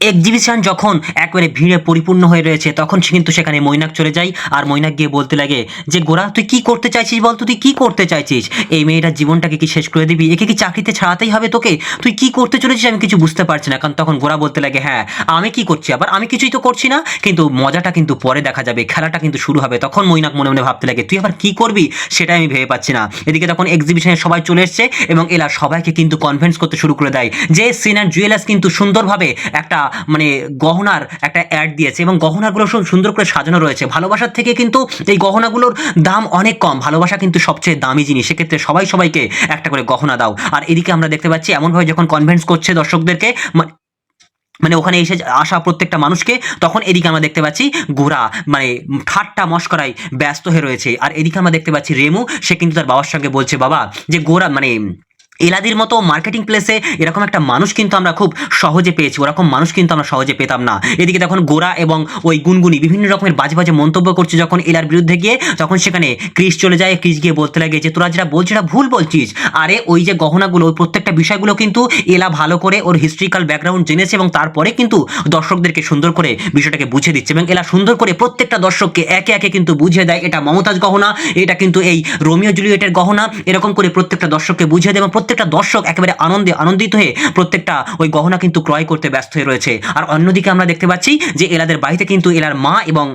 Exhibition যখন একবারে ভিড়ে পরিপূর্ণ হয়ে রয়েছে তখন কিন্তু সেখানে মৈনাক চলে যায় আর মৈনাক গিয়ে বলতে লাগে যে গোরা তুই কি করতে চাইছিস বল, তুই কি করতে চাইছিস? এই মেয়েটার জীবনটাকে কি শেষ করে দিবি? একে কি চাকরিতে ছাড়াতেই হবে তোকে? তুই কি করতে চলেছিস আমি কিছু বুঝতে পারছি না। কারণ তখন গোরা বলতে লাগে হ্যাঁ আমি কি করছি, আবার আমি কিছুই তো করছি না, কিন্তু মজাটা কিন্তু পরে দেখা যাবে, খেলাটা কিন্তু শুরু হবে। তখন মৈনাক মনে মনে ভাবতে লাগে তুই আবার কি করবি সেটাই আমি ভেবে পাচ্ছি না। এদিকে তখন এক্সিবিশনে সবাই চলে এসছে এবং এলা সবাইকে কিন্তু কনভিন্স করতে শুরু করে দেয় যে সিনার জুয়েলার্স কিন্তু সুন্দরভাবে একটা মানে গহনার একটা অ্যাড দিয়েছে এবং গহনাগুলো সুন্দর করে সাজানো রয়েছে। ভালোবাসার থেকে কিন্তু এই গহনাগুলোর দাম অনেক কম, ভালোবাসা কিন্তু সবচেয়ে দামি জিনিস, সেক্ষেত্রে সবাই সবাইকে একটা করে গহনা দাও। আর এদিকে আমরা দেখতে পাচ্ছি এমনভাবে যখন কনভিন্স করছে দর্শকদেরকে, মানে ওখানে এসে আসা প্রত্যেকটা মানুষকে, তখন এদিকে আমরা দেখতে পাচ্ছি গোরা মানে ঠাট্টা মশকরায় ব্যস্ত হয়ে রয়েছে। আর এদিকে আমরা দেখতে পাচ্ছি রেমু, সে কিন্তু তার বাবার সঙ্গে বলছে বাবা যে গোরা মানে এলাদির মতো মার্কেটিং প্লেসে এরকম একটা মানুষ কিন্তু আমরা খুব সহজে পেয়েছি, ওরকম মানুষ কিন্তু আমরা সহজে পেতাম না। এদিকে তখন গোরা এবং ওই গুনগুনি বিভিন্ন রকমের বাজে বাজে মন্তব্য করছে যখন এলার বিরুদ্ধে গিয়ে, তখন সেখানে ক্রিস চলে যায়। ক্রিস গিয়ে বলতে লাগে যে তোরা যেটা বলছিস সেটা ভুল বলছিস। আরে ওই যে গহনাগুলো, ওই প্রত্যেকটা বিষয়গুলো কিন্তু এলা ভালো করে ওর হিস্ট্রিক্যাল ব্যাকগ্রাউন্ড জেনেছে এবং তারপরে কিন্তু দর্শকদেরকে সুন্দর করে বিষয়টাকে বুঝিয়ে দিচ্ছে এবং এলা সুন্দর করে প্রত্যেকটা দর্শককে একে একে কিন্তু বুঝিয়ে দেয় এটা মমতাজ গহনা, এটা কিন্তু এই রোমিও জুলিয়েটের গহনা, এরকম করে প্রত্যেকটা দর্শককে বুঝিয়ে দেয় এবং প্রত্যেকটা দর্শক একেবারে আনন্দিত হয়ে প্রত্যেকটা ওই গহনা কিন্তু ক্রয় করতে ব্যস্ত হয়ে রয়েছে। আর অন্যদিকে আমরা দেখতে পাচ্ছি যে এলাদের বাড়িতে কিন্তু এলার মা এবং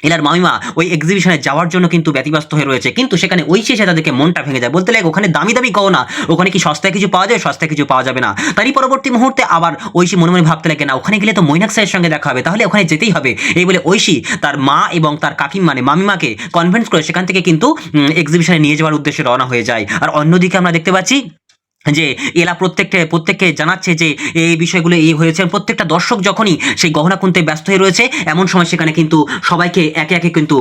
এলার মামিমা ওই এক্সিবিশনে যাওয়ার জন্য কিন্তু ব্যতিব্যস্ত হয়ে রয়েছে, কিন্তু সেখানে ওই শেষে তাদেরকে মনটা ভেঙে যায়, বলতে লাগে ওখানে দামি দামি গহনা, ওখানে কি সস্তায় কিছু পাওয়া যায়? সস্তায় কিছু পাওয়া যাবে না। তারই পরবর্তী মুহূর্তে আবার ঐশী মনে মনে ভাবতে লাগে না ওখানে গেলে তো মৈনাক স্যারের সঙ্গে দেখা হবে, তাহলে ওখানে যেতেই হবে। এই বলে ঐশী তার মা এবং তার কাকিম মানে মামিমাকে কনভিন্স করে সেখান থেকে কিন্তু এক্সিবিশনে নিয়ে যাওয়ার উদ্দেশ্যে রওনা হয়ে যায়। আর অন্যদিকে আমরা দেখতে পাচ্ছি যে এলা প্রত্যেককে জানাচ্ছে যে এই বিষয়গুলো এই হয়েছে। প্রত্যেকটা দর্শক যখনই সেই গহনা কিনতে ব্যস্ত হয়ে রয়েছে এমন সময় সেখানে কিন্তু সবাইকে একে একে কিন্তু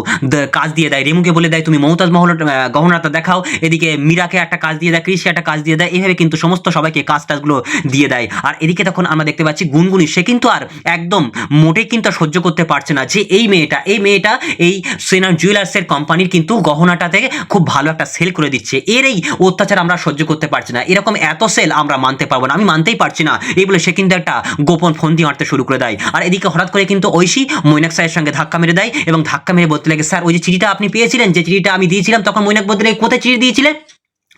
কাজ দিয়ে দেয়। রেমুকে বলে দেয় তুমি মমতাজ মহল গহনাটা দেখাও, এদিকে মীরাকে একটা কাজ দিয়ে দেয়, কৃষি একটা কাজ দিয়ে দেয়, এইভাবে কিন্তু সমস্ত সবাইকে কাজ টাজগুলো দিয়ে দেয়। আর এদিকে তখন আমরা দেখতে পাচ্ছি গুনগুনি, সে কিন্তু আর একদম মোটেই কিন্তু সহ্য করতে পারছে না যে এই মেয়েটা এই সেনার জুয়েলার্সের কোম্পানির কিন্তু গহনাটাতে খুব ভালো একটা সেল করে দিচ্ছে, এর এই অত্যাচার আমরা সহ্য করতে পারছি না, এরকম এত সেল আমরা মানতে পারবো না, আমি মানতেই পারছি না। এই বলে সে কিন্তু একটা গোপন ফোন দিয়ে মারতে শুরু করে দেয়। আর এদিকে হঠাৎ করে কিন্তু ঐশী মৈনাক স্যারের সঙ্গে ধাক্কা মেরে দেয় এবং ধাক্কা মেরে বলতে লাগে স্যার ওই যে চিঠিটা আপনি পেয়েছিলেন, যে চিঠিটা আমি দিয়েছিলাম, তখন মৈনাক বলতে লাগে কোথায় চিঠি দিয়েছিলেন?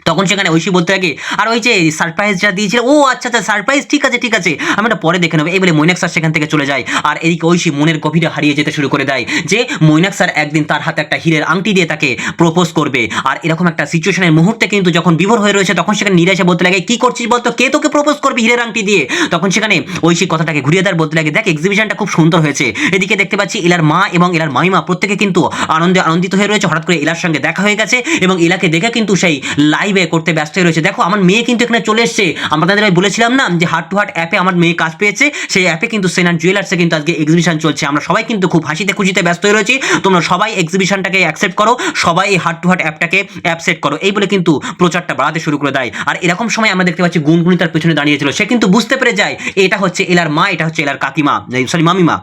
তখন সেখানে ঐশী বলতে লাগে আর ওই যে সারপ্রাইজটা দিয়েছিল, ও আচ্ছা আচ্ছা সারপ্রাইজ, ঠিক আছে আমি এটা পরে দেখে নেবো। এই বলে মৈনাক স্যার সেখান থেকে চলে যায়। আর এদিকে ঐশী মনের গভীরে হারিয়ে যেতে শুরু করে দেয় যে মৈনাক স্যার একদিন তার হাতে একটা হীরের আংটি দিয়ে তাকে প্রপোজ করবে। আর এরকম একটা সিচুয়েশনের মুহূর্তে কিন্তু যখন বিভোর হয়ে রয়েছে তখন সেখানে নীরা এসে বলতে লাগে কি করছিস বলতো, কে তোকে প্রপোজ করবে হীরের আংটি দিয়ে? তখন সেখানে ঐশী কথাটাকে ঘুরিয়ে দেয়, বলতে লাগে দেখ এক্সিবিশনটা খুব সুন্দর হয়েছে। এদিকে দেখতে পাচ্ছি এলার মা এবং এলার মামিমা প্রত্যেকে কিন্তু আনন্দিত হয়ে রয়েছে। হঠাৎ করে এলার সঙ্গে দেখা হয়ে গেছে এবং এলাকে দেখে কিন্তু সেই লাইভে করতে ব্যস্ত হয়ে রয়েছে। দেখো আমার মেয়ে কিন্তু এখানে চলে এসেছে, আমাদের বলেছিলাম না যে হার্ট টু হার্ট অ্যাপে আমার মেয়ে কাজ পেয়েছে, সেই অ্যাপে কিন্তু সেনার জুয়েলার্সে কিন্তু আজকে এক্সিবিশন চলছে। আমরা সবাই কিন্তু খুব হাসিতে খুশিতে ব্যস্ত হয়ে রয়েছি, তোমরা সবাই এক্সিবিশনটাকে অ্যাকসেপ্ট করো, সবাই এই হার্ট টু হার্ট অ্যাপটাকে অ্যাপসেট করো, এই বলে কিন্তু প্রচারটা বাড়াতে শুরু করে দেয়। আর এরকম সময় আমরা দেখতে পাচ্ছি গুনগুনি তার পেছনে দাঁড়িয়েছিল, সে কিন্তু বুঝতে পেরে যায় এটা হচ্ছে এলার মা, এটা হচ্ছে এলার কাকিমা, সরি মামিমা।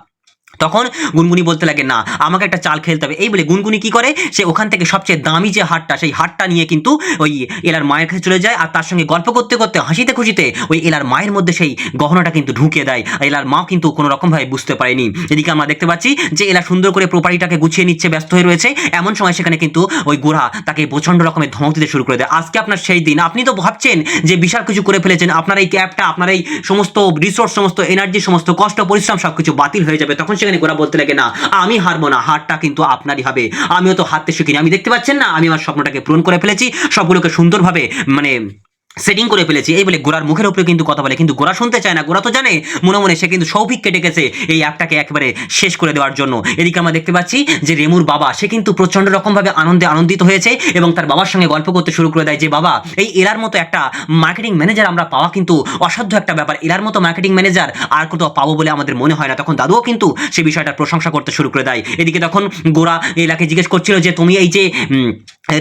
তখন গুনগুনি বলতে লাগে না আমাকে একটা চাল খেলতে হবে। এই বলে গুনগুনি কি করে, সে ওখান থেকে সবচেয়ে দামি যে হারটা, সেই হারটা নিয়ে কিন্তু ওই এলার মায়ের কাছে চলে যায় আর তার সঙ্গে গল্প করতে করতে হাসিতে খুশিতে ওই এলার মায়ের মধ্যে সেই গহনাটা কিন্তু ঢুকিয়ে দেয়। এলার মা কিন্তু কোনো রকমভাবে বুঝতে পারেনি। এদিকে আমরা দেখতে পাচ্ছি যে এলা সুন্দর করে প্রপার্টিটাকে গুছিয়ে নিচ্ছে, ব্যস্ত হয়ে রয়েছে। এমন সময় সেখানে কিন্তু ওই গোড়া তাকে প্রচণ্ড রকমের ধমক দিতে শুরু করে দেয়, আজকে আপনার সেই দিন, আপনি তো ভাবছেন যে বিশাল কিছু করে ফেলেছেন, আপনার এই ক্যাবটা, আপনার এই সমস্ত রিসোর্স, সমস্ত এনার্জি, সমস্ত কষ্ট পরিশ্রম সবকিছু বাতিল হয়ে যাবে। তখন সেখানে গোরা বলতে লাগে না আমি হারবো না, হারটা কিন্তু আপনারই হবে, আমিও তো হারতে শিখিনি, আমি দেখতে পাচ্ছেন না আমি আমার স্বপ্নটাকে পূরণ করে ফেলেছি, সবগুলোকে সুন্দরভাবে মানে সেটিং করে ফেলেছি। এই বলে গোরার মুখের উপরে কিন্তু কথা বলে, কিন্তু গোরা শুনতে চায় না। গোরা তো জানে মনে মনে সে কিন্তু সৌভিককে ডেকেছে এই অ্যাপটাকে একেবারে শেষ করে দেওয়ার জন্য। এদিকে আমরা দেখতে পাচ্ছি যে রেমুর বাবা, সে কিন্তু প্রচন্ড রকমভাবে আনন্দিত হয়েছে এবং তার বাবার সঙ্গে গল্প করতে শুরু করে দেয় যে বাবা এই এলার মতো একটা মার্কেটিং ম্যানেজার আমরা পাওয়া কিন্তু অসাধ্য একটা ব্যাপার, এলার মতো মার্কেটিং ম্যানেজার আর কোথাও পাবো বলে আমাদের মনে হয় না। তখন দাদুও কিন্তু সেই বিষয়টার প্রশংসা করতে শুরু করে দেয়। এদিকে তখন গোরা এলাকে জিজ্ঞেস করছিল যে তুমি এই যে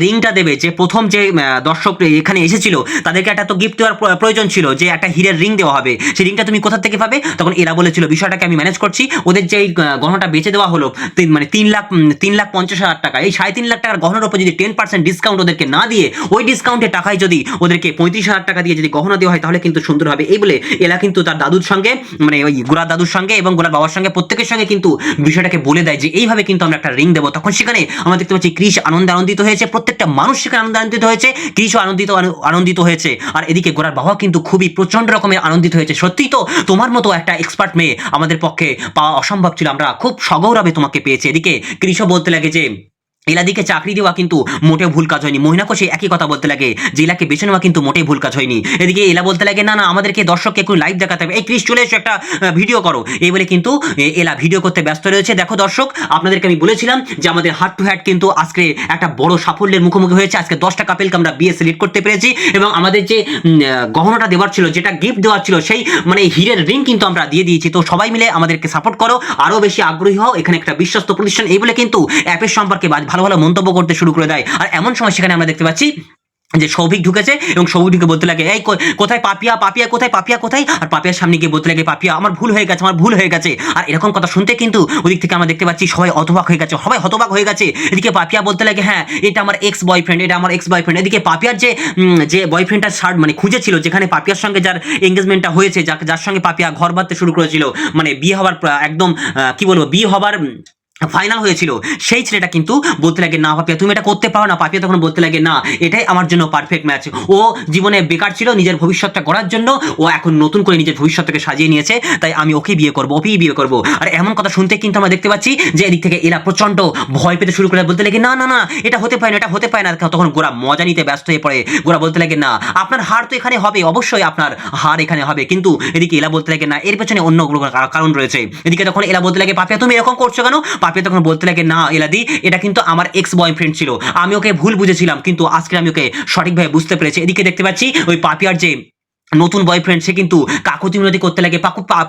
রিংটা দেবে, যে প্রথম যে দর্শক এখানে এসেছিল তাদেরকে ওদেরকে একটা তো গিফট দেওয়ার প্রয়োজন ছিল, যে একটা হীরের রিং দেওয়া হবে, সেই রিংটা তুমি কোথা থেকে পাবে? তখন এরা বলেছিল বিষয়টাকে আমি ম্যানেজ করছি, ওদের যে এই গহনাটা বেচে দেওয়া হলো মানে 3,50,000 টাকা, এই 3.5 লাখ টাকার গহনার উপর যদি 10% ডিসকাউন্ট ওদেরকে না দিয়ে ওই ডিসকাউন্টের টাকায় যদি ওদেরকে 35,000 টাকা দিয়ে যদি গহনা দেওয়া হয় তাহলে কিন্তু সুন্দর হবে। এই বলে এলা কিন্তু তার দাদুর সঙ্গে মানে ওই গোড়ার দাদুর সঙ্গে এবং গোড়ার বাবার সঙ্গে প্রত্যেকের সঙ্গে কিন্তু বিষয়টাকে বলে দেয় যে এইভাবে কিন্তু আমরা একটা রিং দেবো। তখন সেখানে আমরা দেখতে পাচ্ছি ক্রিস আনন্দিত হয়েছে, প্রত্যেকটা মানুষ সেখানে আনন্দিত হয়েছে, ক্রিসও আনন্দিত হয়েছে। আর এদিকে গোড়ার বাবা কিন্তু খুবই প্রচন্ড রকমের আনন্দিত হয়েছে। সত্যিই তো তোমার মতো একটা এক্সপার্ট মেয়ে আমাদের পক্ষে পাওয়া অসম্ভব ছিল, আমরা খুব সগৌরবে তোমাকে পেয়েছি। এদিকে ক্রিসও বলতে লাগে যে এলাদিকে চাকরি দেওয়া কিন্তু মোটেও ভুল কাজ হয়নি। মহিনাকও সেই একই কথা বলতে লাগে যে এলাকে বেছে নেওয়া কিন্তু মোটেই ভুল কাজ হয়নি। এদিকে এলা বলতে লাগে না আমাদেরকে দর্শককে একটু লাইভ দেখাতে হবে, এই ক্রিস চলে এসো একটা ভিডিও করো। এই বলে কিন্তু এলা ভিডিও করতে ব্যস্ত রয়েছে। দেখো দর্শক, আপনাদেরকে আমি বলেছিলাম যে আমাদের হার্ট টু হার্ট কিন্তু আজকে একটা বড় সাফল্যের মুখোমুখি হয়েছে। আজকে 10টা কাপেলকে আমরা বিয়ে সিলেক্ট করতে পেরেছি এবং আমাদের যে গহনাটা দেওয়ার ছিল, যেটা গিফট দেওয়ার ছিল, সেই মানে হীরের রিং কিন্তু আমরা দিয়ে দিয়েছি। তো সবাই মিলে আমাদেরকে সাপোর্ট করো, আরো বেশি আগ্রহী হও, এখানে একটা বিশ্বস্ত প্রতিষ্ঠান। এই বলে কিন্তু অ্যাপের সম্পর্কে ভালো ভালো মন্তব্য করতে শুরু করে দেয়। আর এমন সময় সেখানে আমরা দেখতে পাচ্ছি যে সৌভিক ঢুকেছে এবং সৌভিক ঢুকে বলতে লাগে এই কোথায় পাপিয়া, পাপিয়া কোথায়, পাপিয়া কোথায়? আর পাপিয়ার সামনে গিয়ে বলতে লাগে পাপিয়া আমার ভুল হয়ে গেছে, আমার ভুল হয়ে গেছে। আর এরকম কথা শুনতে কিন্তু ওদিক থেকে আমরা দেখতে পাচ্ছি সবাই হতবাক হয়ে গেছে, সবাই হতবাক হয়ে গেছে। এদিকে পাপিয়া বলতে লাগে হ্যাঁ এটা আমার এক্স বয়ফ্রেন্ড, এটা আমার এক্স বয়ফ্রেন্ড। এদিকে পাপিয়ার যে বয়ফ্রেন্ডটা শার্ট মানে খুঁজেছিল, যেখানে পাপিয়ার সঙ্গে যার এঙ্গেজমেন্টটা হয়েছে, যার সঙ্গে পাপিয়া ঘর বাঁধতে শুরু করেছিল, মানে বিয়ে হবার একদম কি বলবো, বিয়ে হবার ফাইনাল হয়েছিল, সেই ছেলেটা কিন্তু বলতে লাগে না পাপিয়া তুমি এটা করতে পারো না। পাপিয়া তখন বলতে লাগে না এটাই আমার জন্য পারফেক্ট ম্যাচ। ও জীবনে বেকার ছিল, নিজের ভবিষ্যৎটা গড়ার জন্য ও এখন নতুন করে নিজের ভবিষ্যৎটাকে সাজিয়ে নিয়েছে, তাই আমি ওকে বিয়ে করবো, ওকেই বিয়ে করবো। আর এমন কথা শুনতে কিন্তু আমরা দেখতে পাচ্ছি যে এদিক থেকে এরা প্রচন্ড ভয় পেতে শুরু করে, বলতে লাগে না না না এটা হতে পারে না, এটা হতে পারে না। তখন গোরা মজা নিতে ব্যস্ত হয়ে পড়ে। গোরা বলতে লাগে না আপনার হার তো এখানে হবে, অবশ্যই আপনার হার এখানে হবে, কিন্তু এদিকে এলা বলতে লাগে না এর পেছনে অন্য কারণ রয়েছে। এদিকে তখন এলা বলতে লাগে পাপিয়া তুমি এরকম করছো কেন? পাপিয়া তখন বলতে লাগে না এলাদি এটা কিন্তু আমার এক্স বয়ফ্রেন্ড ছিল, আমি ওকে ভুল বুঝেছিলাম, কিন্তু আজকে আমি ওকে সঠিকভাবে বুঝতে পেরেছি। এদিকে দেখতে পাচ্ছি ওই পাপিয়ার যে নতুন বয়ফ্রেন্ড সে কিন্তু কাকুতি মিনতি করতে লাগে,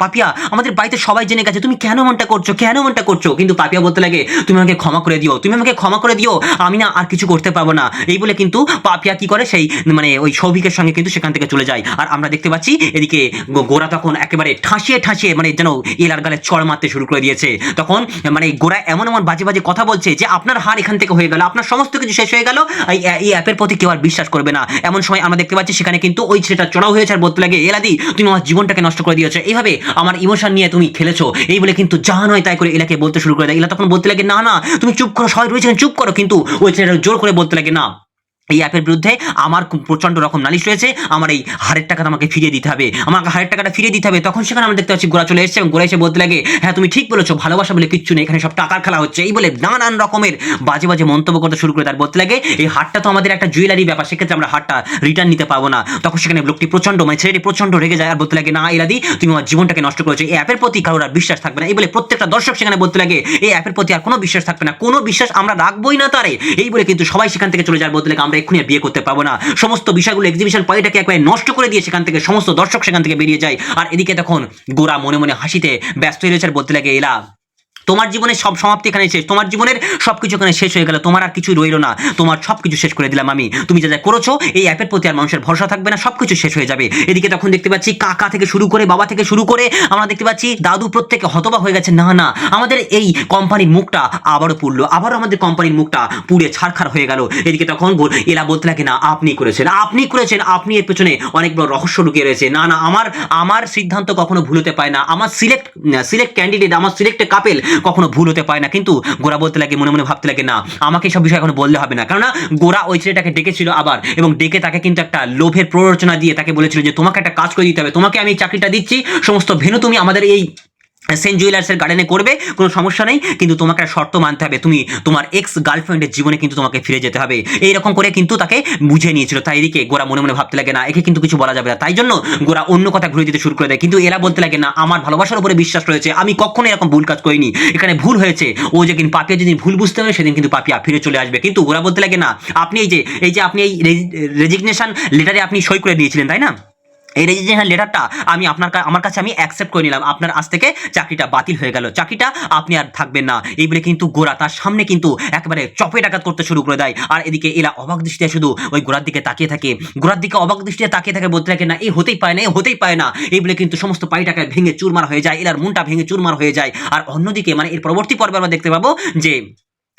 পাপিয়া আমাদের বাড়িতে সবাই জেনে গেছে, তুমি কেন মনটা করছো, কেন মনটা করছো? কিন্তু পাপিয়া বলতে লাগে তুমি আমাকে ক্ষমা করে দিও, তুমি আমাকে ক্ষমা করে দিও, আমি না আর কিছু করতে পারবো না। এই বলে কিন্তু পাপিয়া কি করে সেই মানে ওই সৌভিকের সঙ্গে কিন্তু সেখান থেকে চলে যায়। আর আমরা দেখতে পাচ্ছি এদিকে গোরা তখন একেবারে ঠাসিয়ে মানে যেন এলার গালে চড় মারতে শুরু করে দিয়েছে। তখন মানে গোরা এমন বাজে বাজে কথা বলছে যে আপনার হার এখান থেকে হয়ে গেল, আপনার সমস্ত কিছু শেষ হয়ে গেল, এই অ্যাপের প্রতি কেউ আর বিশ্বাস করবে না। এমন সময় আমরা দেখতে পাচ্ছি সেখানে কিন্তু ওই ছেলেটা চড়াও হয়েছে আর বলতে লাগে এলাদি তুমি আমার জীবনটাকে নষ্ট করে দিয়েছো, এইভাবে আমার ইমোশন নিয়ে তুমি খেলেছো। এই বলে কিন্তু যা নয় তাই করে এলাকে বলতে শুরু করে দেয়। এলা তখন বলতে লাগে না না তুমি চুপ করো, সবাই রয়েছেন চুপ করো, কিন্তু ওই ছেলেটা জোর করে বলতে লাগে না এই অ্যাপের বিরুদ্ধে আমার প্রচন্ড রকম নালিশ রয়েছে, আমার এই হারের টাকাটা আমাকে ফিরিয়ে দিতে হবে, আমাকে হারের টাকাটা ফিরিয়ে দিতে হবে। তখন সেখানে আমরা দেখতে পাচ্ছি গোরা চলে এসেছে এবং গোরা এসে বলতে লাগে হ্যাঁ তুমি ঠিক বলেছো, ভালোবাসা বলে কিচ্ছু নেই, এখানে সব টাকার খেলা হচ্ছে। এই বলে নানান রকমের বাজে বাজে মন্তব্য করতে শুরু করে। তার বলতে লাগে এই হারটা তো আমাদের একটা জুয়েলারি ব্যাপার, সেক্ষেত্রে আমরা হারটা রিটার্ন নিতে পারবো না। তখন সেখানে লোকটি প্রচন্ড মানে ছেলেটি প্রচন্ড রেগে যায় আর বলতে লাগে না এলাদি তুমি আমার জীবনটাকে নষ্ট করেছো, এই অ্যাপের প্রতি কারোর আর বিশ্বাস থাকবে না। এই বলে প্রত্যেকটা দর্শক সেখানে বলতে লাগে এই অ্যাপের প্রতি আর কোনো বিশ্বাস থাকবে না, কোনো বিশ্বাস আমরা রাখবোই না তারে। এই বলে কিন্তু সবাই সেখান থেকে চলে যায়, বলতে লাগে আমরা এক্ষুনি বিয়ে করতে পারবো না। সমস্ত বিষয়গুলো এক্সিবিশন পার্টিটাকে একবারে নষ্ট করে দিয়ে সেখান থেকে সমস্ত দর্শক সেখান থেকে বেরিয়ে যায়। আর এদিকে তখন গোরা মনে মনে হাসিতে ব্যস্ত হয়ে রয়েছে আর বলতে লাগে এলা তোমার জীবনের সব সমাপ্তি এখানে শেষ, তোমার জীবনের সবকিছু এখানে শেষ হয়ে গেল, তোমার আর কিছু রইলো না, তোমার সবকিছু শেষ করে দিলাম আমি। তুমি যা যা করেছো এই অ্যাপের প্রতি আর মানুষের ভরসা থাকবে না, সবকিছু শেষ হয়ে যাবে। এদিকে তখন দেখতে পাচ্ছি কাকা থেকে শুরু করে বাবা থেকে শুরু করে আমরা দেখতে পাচ্ছি দাদু প্রত্যেকে হতবাক হয়ে গেছে, না না আমাদের এই কোম্পানির মুখটা আবারও পুড়লো, আবারও আমাদের কোম্পানির মুখটা পুড়ে ছারখার হয়ে গেল। এদিকে তখন এলা বলতে লাগে না আপনি করেছেন, আপনি করেছেন, আপনি এর পেছনে অনেক বড় রহস্য লুকিয়ে রয়েছে। না না আমার সিদ্ধান্ত কখনো ভুল হতে পারে না, আমার সিলেক্ট ক্যান্ডিডেট, আমার সিলেক্টেড কাপেল কখনো ভুল হতে পারে না। কিন্তু গোরা বলতে লাগে মনে মনে ভাবতে লাগে না আমাকে সব বিষয় এখন বললে হবে না, কেননা গোরা ওই ছেলেটাকে ডেকেছিল আবার এবং ডেকে তাকে কিন্তু একটা লোভের প্ররোচনা দিয়ে তাকে বলেছিল যে তোমাকে একটা কাজ করে দিতে হবে, তোমাকে আমি চাকরিটা দিচ্ছি, সমস্ত ভেন্যু তুমি আমাদের এই সেন্ট জুয়েলার্সের গার্ডেনে করবে, কোনো সমস্যা নেই, কিন্তু তোমাকে একটা শর্ত মানতে হবে, তুমি তোমার এক্স গার্লফ্রেন্ডের জীবনে কিন্তু তোমাকে ফিরে যেতে হবে। এইরকম করে কিন্তু তাকে বুঝিয়ে নিয়েছিল। তাই এদিকে গোরা মনে মনে ভাবতে লাগে না একে কিন্তু কিছু বলা যাবে না, তাই জন্য গোরা অন্য কথা ঘুরে দিতে শুরু করে দেয়। কিন্তু এরা বলতে লাগে না আমার ভালোবাসার উপরে বিশ্বাস রয়েছে, আমি কখনো এরকম ভুল কাজ করিনি, এখানে ভুল হয়েছে। ও যেদিন পাপিয়া যেদিন ভুল বুঝতে হবে সেদিন কিন্তু পাপিয়া ফিরে চলে আসবে। কিন্তু গোরা বলতে লাগে না আপনি এই যে আপনি এই রেজিগনেশন লেটারে আপনি সই করে দিয়েছিলেন তাই না, এই রেজিগনেশন লেটারটা আমি আমার কাছে আমি অ্যাকসেপ্ট করে নিলাম, আপনার আজ থেকে চাকরিটা বাতিল হয়ে গেল, চাকরিটা আপনি আর থাকবেন না। এই বলে কিন্তু গোরা তার সামনে কিন্তু একেবারে চপে ডাকাত করতে শুরু করে দেয়। আর এদিকে এলা অবাক দৃষ্টিতে শুধু ওই গোরার দিকে তাকিয়ে থাকে, গোরার দিকে অবাক দৃষ্টিতে তাকিয়ে থাকে, বলতে থাকে না এই হতেই পারে না, এই হতেই পারে না। এই বলে কিন্তু সমস্ত পাই টাকায় ভেঙে চুরমার হয়ে যায়, এলার মনটা ভেঙে চুরমার হয়ে যায়। আর অন্যদিকে মানে এর পরবর্তী পর্বে আমরা দেখতে পাবো যে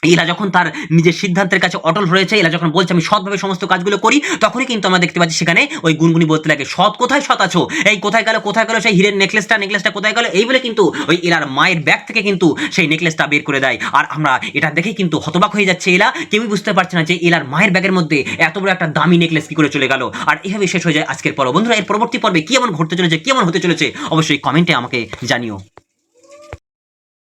এলা যখন তার নিজের সিদ্ধান্তের কাছে অটল রয়েছে, এলা যখন বলছে আমি সৎভাবে সমস্ত কাজগুলো করি, তখনই কিন্তু আমরা দেখতে পাচ্ছি সেখানে ওই গুনগুনি বলতে লাগে সৎ কোথায়, সৎ আছো, এই কোথায় গেল সেই হীরের নেকলেসটা কোথায় গেল। এই বলে কিন্তু ওই এলার মায়ের ব্যাগ থেকে কিন্তু সেই নেকলেসটা বের করে দেয়। আর আমরা এটা দেখে কিন্তু হতবাক হয়ে যাচ্ছে এলা, কেউই বুঝতে পারছে না যে এলার মায়ের ব্যাগের মধ্যে এত বড় একটা দামি নেকলেস কি করে চলে গেল। আর এভাবে শেষ হয়ে যায় আজকের পর্ব। বন্ধুরা, এর পরবর্তী পর্বে কি এমন ঘটতে চলেছে, কি এমন হতে চলেছে, অবশ্যই কমেন্টে আমাকে জানিও।